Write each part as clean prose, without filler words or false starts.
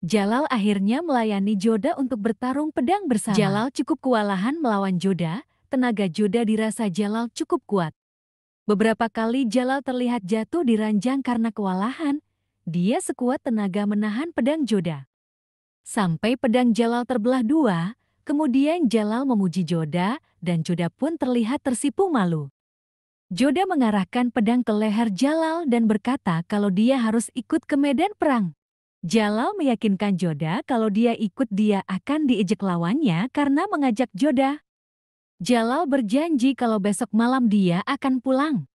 Jalal akhirnya melayani Joda untuk bertarung pedang bersama. Jalal cukup kewalahan melawan Joda, tenaga Joda dirasa Jalal cukup kuat. Beberapa kali Jalal terlihat jatuh di ranjang karena kewalahan. Dia sekuat tenaga menahan pedang Joda. Sampai pedang Jalal terbelah dua, kemudian Jalal memuji Joda, dan Joda pun terlihat tersipu malu. Joda mengarahkan pedang ke leher Jalal dan berkata kalau dia harus ikut ke medan perang. Jalal meyakinkan Joda kalau dia ikut dia akan diejek lawannya karena mengajak Joda. Jalal berjanji kalau besok malam dia akan pulang.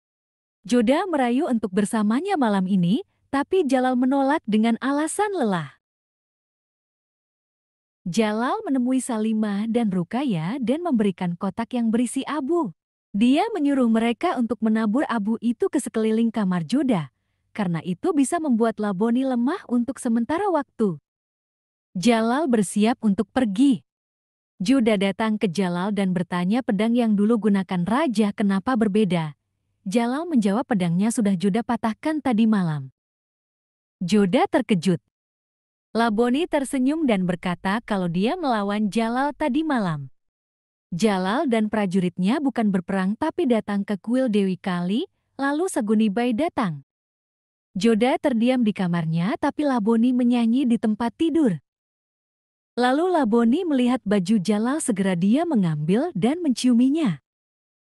Joda merayu untuk bersamanya malam ini, tapi Jalal menolak dengan alasan lelah. Jalal menemui Salimah dan Rukaya dan memberikan kotak yang berisi abu. Dia menyuruh mereka untuk menabur abu itu ke sekeliling kamar Joda. Karena itu bisa membuat Laboni lemah untuk sementara waktu. Jalal bersiap untuk pergi. Joda datang ke Jalal dan bertanya pedang yang dulu gunakan raja kenapa berbeda. Jalal menjawab pedangnya sudah Joda patahkan tadi malam. Joda terkejut. Laboni tersenyum dan berkata kalau dia melawan Jalal tadi malam. Jalal dan prajuritnya bukan berperang tapi datang ke kuil Dewi Kali, lalu Sagunibai datang. Joda terdiam di kamarnya tapi Laboni menyanyi di tempat tidur. Lalu Laboni melihat baju Jalal segera dia mengambil dan menciuminya.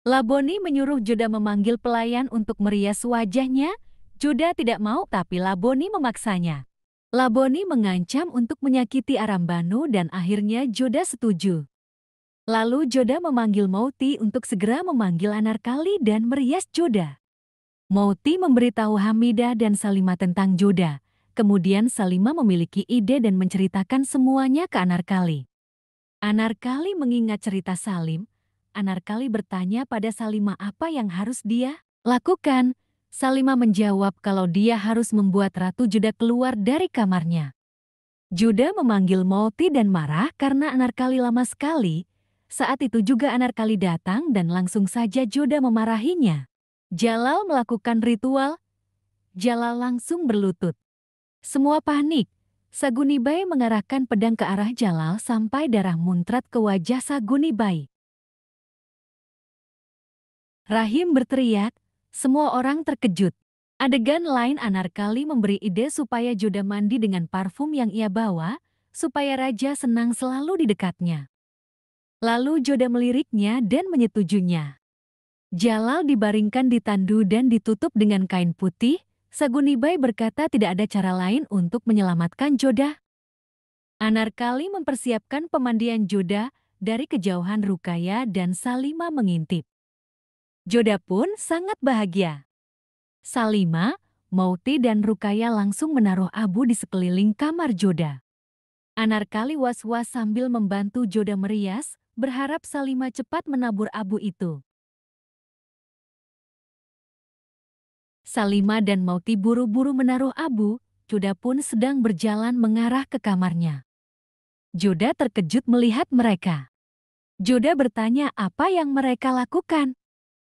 Laboni menyuruh Joda memanggil pelayan untuk merias wajahnya. Joda tidak mau tapi Laboni memaksanya. Laboni mengancam untuk menyakiti Arambanu dan akhirnya Joda setuju. Lalu Joda memanggil Mauti untuk segera memanggil Anarkali dan merias Joda. Mauti memberitahu Hamidah dan Salimah tentang Joda. Kemudian Salimah memiliki ide dan menceritakan semuanya ke Anarkali. Anarkali mengingat cerita Salim. Anarkali bertanya pada Salimah apa yang harus dia lakukan. Salimah menjawab kalau dia harus membuat Ratu Joda keluar dari kamarnya. Joda memanggil Mauti dan marah karena Anarkali lama sekali. Saat itu juga Anarkali datang dan langsung saja Joda memarahinya. Jalal melakukan ritual. Jalal langsung berlutut. Semua panik. Sagunibai mengarahkan pedang ke arah Jalal sampai darah muncrat ke wajah Sagunibai. Rahim berteriak. Semua orang terkejut. Adegan lain Anarkali memberi ide supaya Joda mandi dengan parfum yang ia bawa, supaya raja senang selalu di dekatnya. Lalu Joda meliriknya dan menyetujuinya. Jalal dibaringkan di tandu dan ditutup dengan kain putih. Sagunibai berkata tidak ada cara lain untuk menyelamatkan Joda. Anarkali mempersiapkan pemandian Joda dari kejauhan Rukaya dan Salimah mengintip. Joda pun sangat bahagia. Salimah, Mauti dan Rukaya langsung menaruh abu di sekeliling kamar Joda. Anarkali was-was sambil membantu Joda merias, berharap Salimah cepat menabur abu itu. Salimah dan Mauti buru-buru menaruh abu, Joda pun sedang berjalan mengarah ke kamarnya. Joda terkejut melihat mereka. Joda bertanya apa yang mereka lakukan.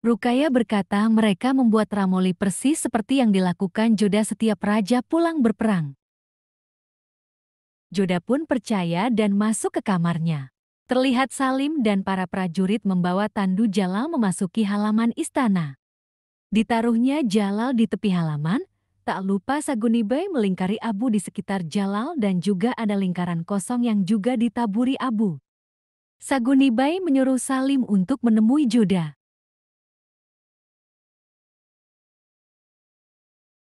Rukaya berkata mereka membuat ramoli persis seperti yang dilakukan Joda setiap raja pulang berperang. Joda pun percaya dan masuk ke kamarnya. Terlihat Salim dan para prajurit membawa tandu Jalal memasuki halaman istana. Ditaruhnya Jalal di tepi halaman, tak lupa Sagunibai melingkari abu di sekitar Jalal dan juga ada lingkaran kosong yang juga ditaburi abu. Sagunibai menyuruh Salim untuk menemui Joda.